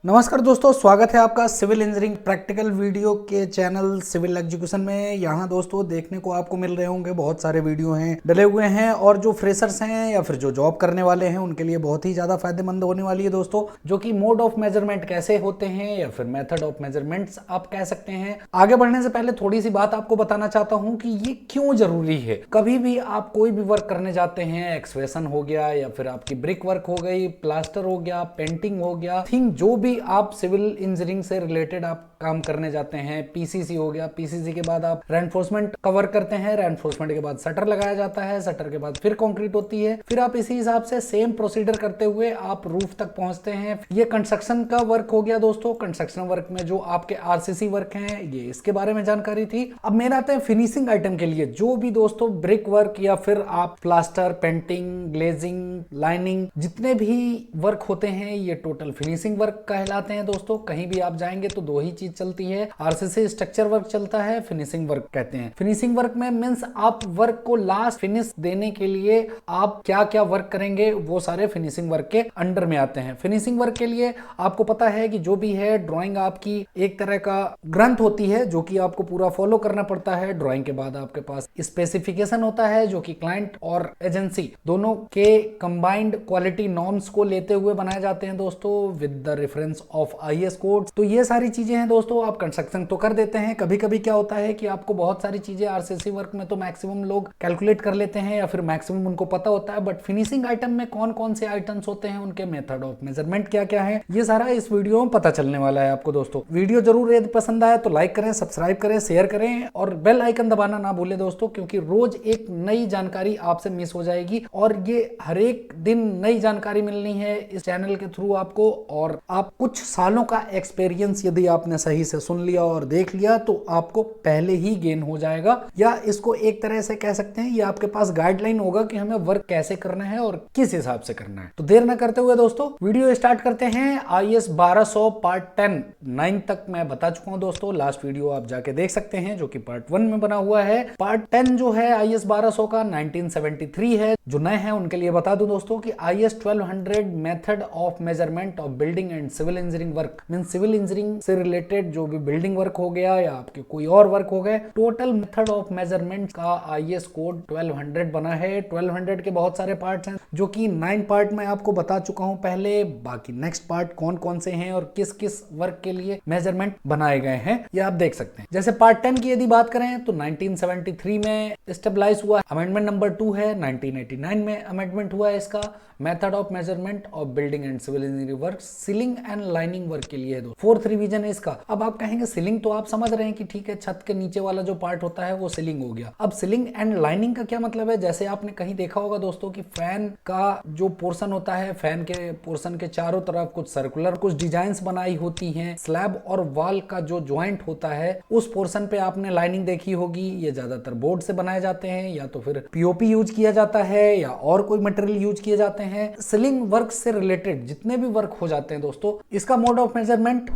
नमस्कार दोस्तों, स्वागत है आपका सिविल इंजीनियरिंग प्रैक्टिकल वीडियो के चैनल सिविल एजुकेशन में। यहाँ दोस्तों देखने को आपको मिल रहे होंगे बहुत सारे वीडियो हैं डले हुए हैं, और जो फ्रेशर्स हैं या फिर जो जॉब करने वाले हैं उनके लिए बहुत ही ज़्यादा फायदेमंद होने वाली है दोस्तों, जो कि मोड ऑफ मेजरमेंट कैसे होते हैं या फिर मेथड ऑफ मेजरमेंट्स आप कह सकते हैं। आगे बढ़ने से पहले थोड़ी सी बात आपको बताना चाहता हूँ कि ये क्यों जरूरी है। कभी भी आप कोई भी वर्क करने जाते हैं, एक्सवेशन हो गया या फिर आपकी ब्रिक वर्क हो गई, प्लास्टर हो गया, पेंटिंग हो गया, थिंग जो भी आप सिविल इंजीनियरिंग से रिलेटेड आप काम करने जाते हैं, पीसीसी हो गया, पीसीसी के बाद आप रेनफोर्समेंट कवर करते हैं, रेनफोर्समेंट के बाद शटर लगाया जाता है, शटर के बाद फिर कंक्रीट होती है, फिर आप इसी हिसाब से सेम प्रोसीजर करते हुए आप रूफ तक पहुंचते हैं। ये कंस्ट्रक्शन का वर्क हो गया दोस्तों। कंस्ट्रक्शन वर्क में जो आपके आरसीसी वर्क हैं, ये इसके बारे में जानकारी थी। अब मेरे आते हैं फिनिशिंग आइटम के लिए, जो भी दोस्तों ब्रिक वर्क या फिर आप प्लास्टर, पेंटिंग, ग्लेजिंग, लाइनिंग, जितने भी वर्क होते हैं ये टोटल फिनिशिंग वर्क कहलाते हैं दोस्तों। कहीं भी आप जाएंगे तो दो ही चीज चलती है, आरसीसी स्ट्रक्चर वर्क चलता है, फिनिशिंग वर्क कहते हैं। फिनिशिंग वर्क में मींस आप वर्क को लास्ट फिनिश देने के लिए आप क्या क्या वर्क करेंगे, वो सारे फिनिशिंग वर्क के अंडर में आते हैं। फिनिशिंग वर्क के लिए आपको पता है कि जो भी है ड्राइंग आपकी एक तरह का ग्रंथ होती है जो कि आपको पूरा फॉलो करना पड़ता है। ड्राइंग के बाद आपके पास स्पेसिफिकेशन होता है जो कि क्लाइंट और एजेंसी दोनों के कंबाइंड क्वालिटी नॉर्म्स को लेते हुए बनाए जाते हैं दोस्तों, with the reference of IS codes. तो ये सारी चीजें हैं दोस्तों। आप कंस्ट्रक्शन तो कर देते हैं, कभी कभी क्या होता है कि आपको बहुत सारी चीजें आरसीसी वर्क में तो मैक्सिमम लोग कैलकुलेट कर लेते हैं या फिर मैक्सिमम उनको पता होता है, बट फिनिशिंग आइटम में कौन कौन से आइटम्स होते हैं, उनके मेथड ऑफ मेजरमेंट क्या क्या है, ये सारा इस वीडियो में पता चलने वाला है आपको दोस्तों। वीडियो जरूर यदि पसंद आए तो लाइक करें, सब्सक्राइब करें, शेयर करें और बेल आइकन दबाना ना भूलें दोस्तों, क्योंकि रोज एक नई जानकारी आपसे मिस हो जाएगी और ये हर एक दिन नई जानकारी मिलनी है इस चैनल के थ्रू आपको। और आप कुछ सालों का एक्सपीरियंस यदि आपने सही से सुन लिया और देख लिया तो आपको पहले ही गेन हो जाएगा, या इसको एक तरह से कह सकते हैं ये आपके पास गाइडलाइन होगा कि हमें वर्क कैसे करना है और किस हिसाब से करना है। तो देर ना करते हुए दोस्तों वीडियो स्टार्ट करते हैं। आईएस 1200 पार्ट 10 9 तक मैं बता चुका हूं दोस्तों, लास्ट वीडियो आप जाके देख सकते हैं जो कि पार्ट 1 में बना हुआ है। पार्ट 10 जो है आईएस 1200 का 1973 है। जो नए हैं उनके लिए बता दूं दोस्तों कि IS 1200 method of measurement of building and civil engineering work, mean civil engineering से रिलेटेड जो भी बिल्डिंग वर्क हो गया या आपके कोई और वर्क हो गए, टोटल मेथड ऑफ मेजरमेंट का आईएस कोड 1200 बना है। 1200 के बहुत सारे पार्ट्स हैं जो कि 9 पार्ट में आपको बता चुका हूं पहले। बाकी नेक्स्ट पार्ट कौन कौन से हैं और किस किस वर्क के लिए मेजरमेंट बनाए गए हैं ये आप देख सकते हैं। जैसे पार्ट 10 की यदि बात करें तो 1973 में स्टेबलाइज हुआ, अमेंडमेंट नंबर 2 है। 1989 में अमेंडमेंट हुआ है इसका। Method of measurement of building and civil engineering work ceiling and lining work के लिए है। 4th रिवीजन है इसका। अब आप कहेंगे सीलिंग तो आप समझ रहे हैं कि ठीक है, छत के नीचे वाला जो पार्ट होता है वो सीलिंग हो गया। अब सीलिंग एंड लाइनिंग का क्या मतलब है? जैसे आपने कहीं देखा होगा दोस्तों कि फैन का जो पोर्शन होता है, फैन के पोर्शन के चारों तरफ कुछ सर्कुलर कुछ डिजाइंस बनाई होती हैं। स्लैब और वॉल का जो ज्वाइंट होता है उस पोर्शन पे आपने लाइनिंग देखी होगी। ये ज्यादातर बोर्ड से बनाए जाते हैं या तो फिर पीओपी यूज किया जाता है या और कोई मटेरियल यूज किए जाते हैं। सीलिंग वर्क से रिलेटेड जितने भी वर्क हो जाते हैं दोस्तों, इसका mode of measurement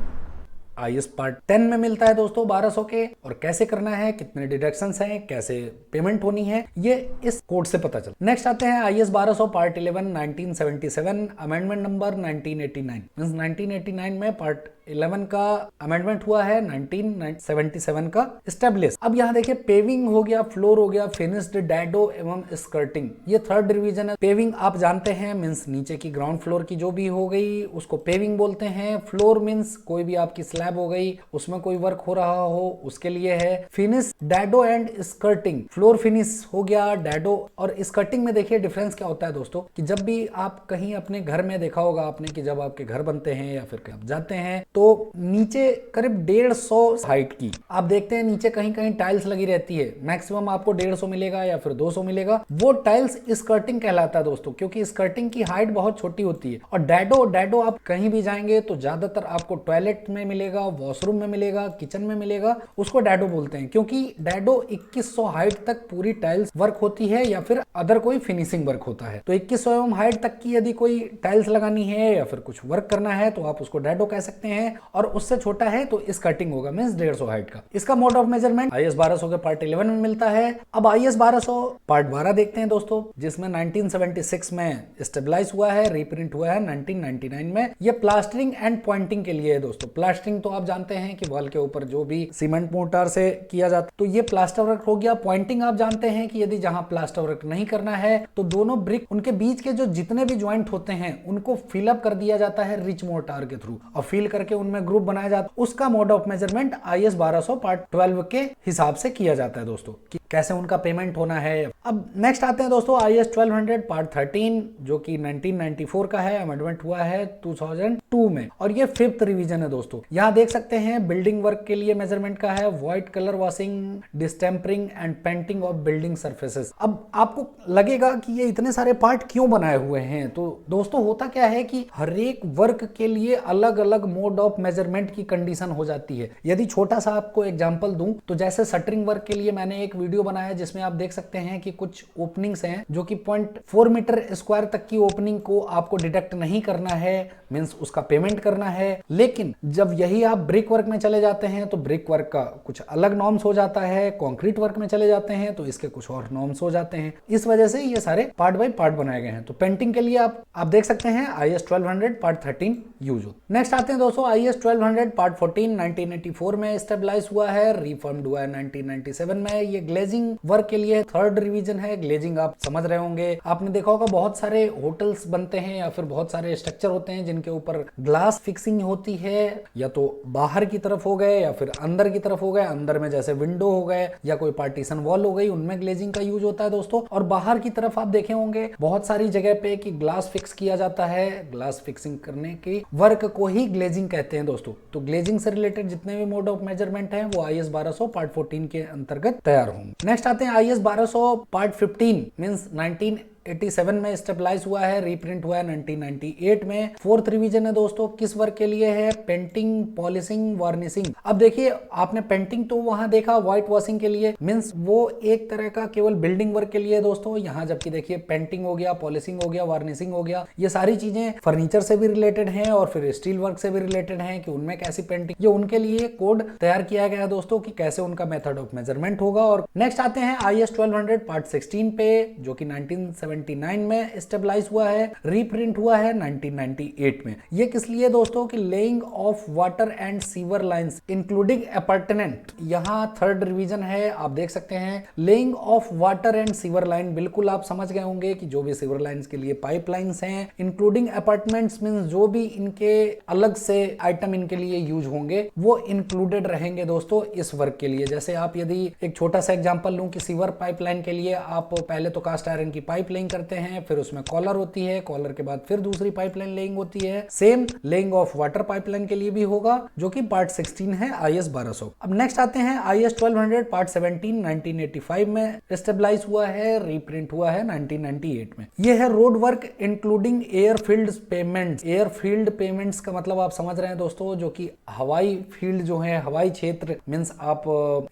IS part 10 में मिलता है दोस्तों 1200 के। और कैसे करना है, कितने डिडक्शंस हैं, कैसे पेमेंट होनी है, ये इस कोड से पता चलता है। नेक्स्ट आते हैं IS 1200 part 11 1977, amendment number 1989। Means 1989 में पार्ट 11 का अमेंडमेंट हुआ है, 1977 का स्टेब्लिश। अब यहाँ देखिए पेविंग हो गया, फ्लोर हो गया, फिनिश्ड डैडो एवं स्कर्टिंग, ये 3rd रिवीजन है। पेविंग आप जानते हैं मींस नीचे की ग्राउंड फ्लोर की जो भी हो गई उसको पेविंग बोलते हैं। फ्लोर मींस कोई भी आपकी स्लैब हो गई उसमें कोई वर्क हो रहा हो उसके लिए है। Finish dado and skirting, floor finish हो गया, डैडो और स्कर्टिंग में देखिए डिफरेंस क्या होता है दोस्तों कि जब भी आप कहीं अपने घर में देखा होगा आपने कि जब आपके घर बनते हैं या फिर कहीं जाते हैं तो नीचे करीब 150 हाइट की आप देखते हैं नीचे कहीं कहीं टाइल्स लगी रहती है। मैक्सिमम आपको 150 मिलेगा या फिर 200 मिलेगा। वो टाइल्स स्कर्टिंग कहलाता है दोस्तों, क्योंकि स्कर्टिंग की हाइट बहुत छोटी होती है। और डैडो आप कहीं भी जाएंगे तो ज्यादातर आपको टॉयलेट में मिलेगा, वॉशरूम में मिलेगा, किचन में मिलेगा, उसको डैडो बोलते हैं। क्योंकि डैडो 2100 हाइट तक पूरी टाइल्स वर्क होती है या फिर अदर कोई फिनिशिंग वर्क होता है। तो 2100 हाइट तक की यदि कोई टाइल्स लगानी है या फिर कुछ वर्क करना है तो आप उसको डैडो कह सकते हैं। हैं और उससे छोटा है तो इस कटिंग होगा, मींस 150 हाइट का। इसका मोड ऑफ मेजरमेंट IS 1200 के पार्ट 11 में मिलता है। अब IS 1200 पार्ट 12 देखते हैं दोस्तों, जिसमें 1976 में स्टेबलाइज हुआ है, रीप्रिंट हुआ है 1999 में। ये प्लास्टरिंग एंड पॉइंटिंग के लिए है दोस्तों। प्लास्टरिंग तो आप जानते हैं कि वॉल के ऊपर जो भी सीमेंट मोर्टार से किया जाता है, तो ये प्लास्टर वर्क हो गया। पॉइंटिंग आप जानते हैं कि यदि जहां प्लास्टर वर्क नहीं करना है तो दोनों ब्रिक, उनके बीच के जो जितने भी ज्वाइंट होते हैं उनको फिलअप कर दिया जाता है रिच मोर्टार के थ्रू और फिल करके उनमें ग्रुप बनाया जाता है। उसका mode of measurement IS 1200 part 12 के हिसाब से किया जाता है दोस्तों, कि कैसे उनका पेमेंट होना है। अब नेक्स्ट आते हैं दोस्तों IS 1200 पार्ट 13, जो कि 1994 का है, अमेंडमेंट हुआ है 2002 में, और ये 5th रिवीजन है दोस्तों। यहाँ देख सकते हैं बिल्डिंग वर्क के लिए मेजरमेंट का है, white colour washing, distempering and painting of building surfaces. अब आपको लगेगा कि ये इतने सारे पार्ट क्यों बनाए हुए हैं, तो दोस्तों होता क्या है कि हर एक वर्क के लिए अलग अलग मोड ऑफ मेजरमेंट की कंडीशन हो जाती है। यदि छोटा सा आपको एग्जांपल दूं तो जैसे शटरिंग वर्क के लिए मैंने एक वीडियो बनाया जिसमें आप देख सकते हैं कि कुछ ओपनिंग्स हैं जो कि 0.4 मीटर स्क्वायर तक की ओपनिंग को आपको डिटेक्ट नहीं करना है, मींस उसका पेमेंट करना है। लेकिन जब यही आप ब्रिक वर्क में चले जाते हैं तो ब्रिक वर्क का कुछ अलग नॉर्म्स हो जाता है, कंक्रीट वर्क में चले जाते हैं तो इसके कुछ और नॉर्म्स हो जाते हैं। इस वजह से ये सारे पार्ट बाय पार्ट बनाए गए हैं। तो पेंटिंग के लिए आप देख सकते हैं IS 1200 पार्ट 13 यूज हो। नेक्स्ट आते हैं दोस्तों IS 1200 पार्ट 14 1984 में स्टेबलाइज हुआ है, रिफॉर्म्ड हुआ है 1997 में। ये ग्लेजिंग वर्क के लिए 3rd रिवीजन है। ग्लेजिंग आप समझ रहे होंगे, आपने देखा होगा बहुत सारे होटल्स बनते हैं या फिर बहुत सारे स्ट्रक्चर होते हैं जिनके ऊपर ग्लास फिक्सिंग होती है, या तो बाहर की तरफ हो गए या फिर अंदर की तरफ हो गए। अंदर में जैसे विंडो हो गए या कोई पार्टीशन वॉल हो गई, उनमें ग्लेजिंग का यूज होता है दोस्तों। और बाहर की तरफ आप देखे होंगे बहुत सारी जगह पे कि ग्लास फिक्स किया जाता है। ग्लास फिक्सिंग करने की वर्क को ही ग्लेजिंग कहते हैं दोस्तों। तो ग्लेजिंग से रिलेटेड जितने भी मोड ऑफ मेजरमेंट हैं वो IS 1200 पार्ट 14 के अंतर्गत तैयार होंगे। नेक्स्ट आते हैं IS 1200 पार्ट 15 मींस 1987 में स्टेबलाइज हुआ है, रीप्रिंट हुआ है 1998 में। 4th रिवीजन है दोस्तों। किस वर्क के लिए है? Painting, polishing, varnishing. अब देखिए, आपने पेंटिंग तो वहां देखा व्हाइट वॉशिंग के लिए, मींस वो एक तरह का केवल बिल्डिंग वर्क के लिए दोस्तों। यहाँ जबकि देखिए पेंटिंग हो गया, पॉलिशिंग हो गया, वार्निशिंग हो गया, ये सारी चीजें फर्नीचर से भी रिलेटेड हैं और फिर स्टील वर्क से भी रिलेटेड हैं कि उनमें कैसी पेंटिंग, ये उनके लिए कोड तैयार किया गया है दोस्तों कि कैसे उनका मेथड ऑफ मेजरमेंट होगा। और नेक्स्ट आते हैं IS 1200 पार्ट 16 पे, जो कि 1979 में स्टेबलाइज हुआ है, रीप्रिंट हुआ है 1998 में। ये किस लिए दोस्तों कि laying of water and sewer lines including apartment. यहाँ 3rd रिवीजन है, आप देख सकते हैं laying of water and sewer line. बिल्कुल आप समझ गए होंगे कि जो भी सीवर लाइंस के लिए पाइपलाइंस हैं, इंक्लूडिंग अपार्टमेंट्स मींस जो भी इनके अलग से आइटम इनके लिए यूज होंगे वो इंक्लूडेड रहेंगे दोस्तों इस वर्क के लिए। जैसे आप यदि एक छोटा सा एग्जांपल लूं कि सीवर पाइपलाइन के लिए आप पहले तो कास्ट आयरन की पाइप लेइंग करते हैं, फिर उसमें कॉलर होती है, कॉलर के बाद फिर दूसरी पाइपलाइन लेइंग होती है। Same laying of water pipeline के लिए भी होगा, जो कि पार्ट 16 है IS 1200। अब नेक्स्ट आते हैं IS 1200 पार्ट 17 1985 में स्टेबलाइज हुआ है, रीप्रिंट हुआ है 1998 में। यह है road work including airfield payments. Airfield payments का मतलब आप समझ रहे हैं दोस्तों, जो कि हवाई फील्ड जो है, हवाई क्षेत्र मींस आप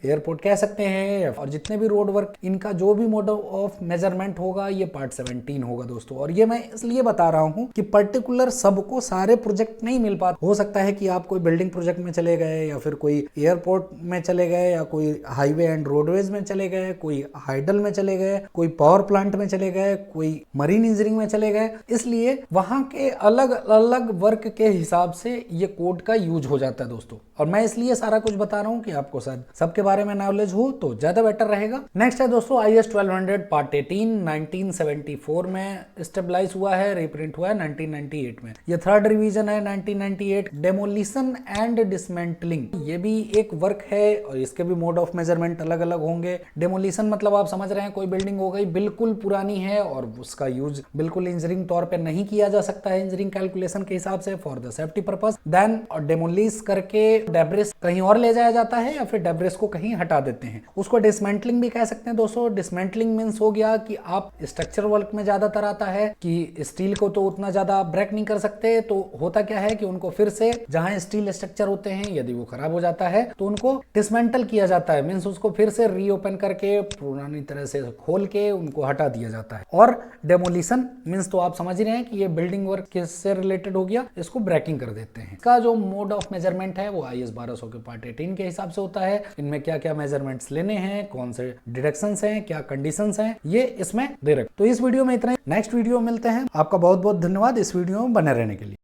एयरपोर्ट कह सकते हैं। और जितने भी रोड वर्क, इनका जो भी मोड ऑफ मेजरमेंट होगा ये पार्ट 17 होगा दोस्तों। और ये मैं इसलिए बता रहा हूं कि पर्टिकुलर सबको सारे प्रोजेक्ट नहीं मिल पाते। हो सकता है कि आप कोई बिल्डिंग प्रोजेक्ट में चले गए या फिर कोई एयरपोर्ट में चले गए या कोई हाईवे एंड रोडवेज में चले गए, कोई हाइडल में चले गए, कोई पावर प्लांट में चले गए, कोई मरीन इंजीनियरिंग में चले गए, इसलिए वहां के अलग अलग वर्क के हिसाब से ये कोड का यूज हो जाता है दोस्तों। और मैं इसलिए सारा कुछ बता रहा हूं कि आपको शायद सबके बारे में नॉलेज हो तो ज्यादा बेटर रहेगा। नेक्स्ट है दोस्तों IS 1200 पार्ट 18 1974 में स्टेबलाइज हुआ है, रीप्रिंट हुआ है 1998 में। ये 3rd रिवीजन है 1998। डेमोलिशन एंड डिसमेंटलिंग, ये भी एक वर्क है और इसके भी मोड ऑफ मेजरमेंट अलग अलग होंगे। डेमोलिशन मतलब आप समझ रहे हैं कोई बिल्डिंग हो गई बिल्कुल पुरानी है और उसका यूज बिल्कुल इंजीनियरिंग तौर पे नहीं किया जा सकता है इंजीनियरिंग कैलकुलेशन के हिसाब से for the safety purpose. Then और डेमोलिश करके डेब्रिस कहीं और ले जाया जाता है या फिर डेब्रिस को कहीं हटा देते हैं। उसको डिसमेंटलिंग भी कह सकते हैं दोस्तों। डिसमेंटलिंग मीन्स हो गया कि आप स्ट्रक्चर वर्क में ज्यादातर आता है कि स्टील को तो उतना ज्यादा ब्रेक नहीं कर सकते, तो होता क्या है कि उनको फिर से जहां स्टील स्ट्रक्चर होते हैं यदि वो खराब हो जाता है तो उनको डिसमेंटल किया जाता है। मीन्स उसको फिर से रीओपन करके पुरानी तरह से खोल के उनको हटा दिया जाता है। और डेमोलिशन मीन्स तो आप समझ रहे हैं कि ये बिल्डिंग वर्क किससे रिलेटेड हो गया, इसको ब्रेकिंग कर देते हैं। इसका जो मोड ऑफ मेजरमेंट है वो IS 1200 के पार्ट 18 के हिसाब से होता है। इनमें क्या क्या मेजरमेंट्स लेने हैं, कौन से डिडक्शंस हैं, क्या कंडीशंस हैं, ये इसमें दे रखे। तो इस वीडियो में इतना ही। नेक्स्ट वीडियो मिलते हैं। आपका बहुत बहुत धन्यवाद इस वीडियो में बने रहने के लिए।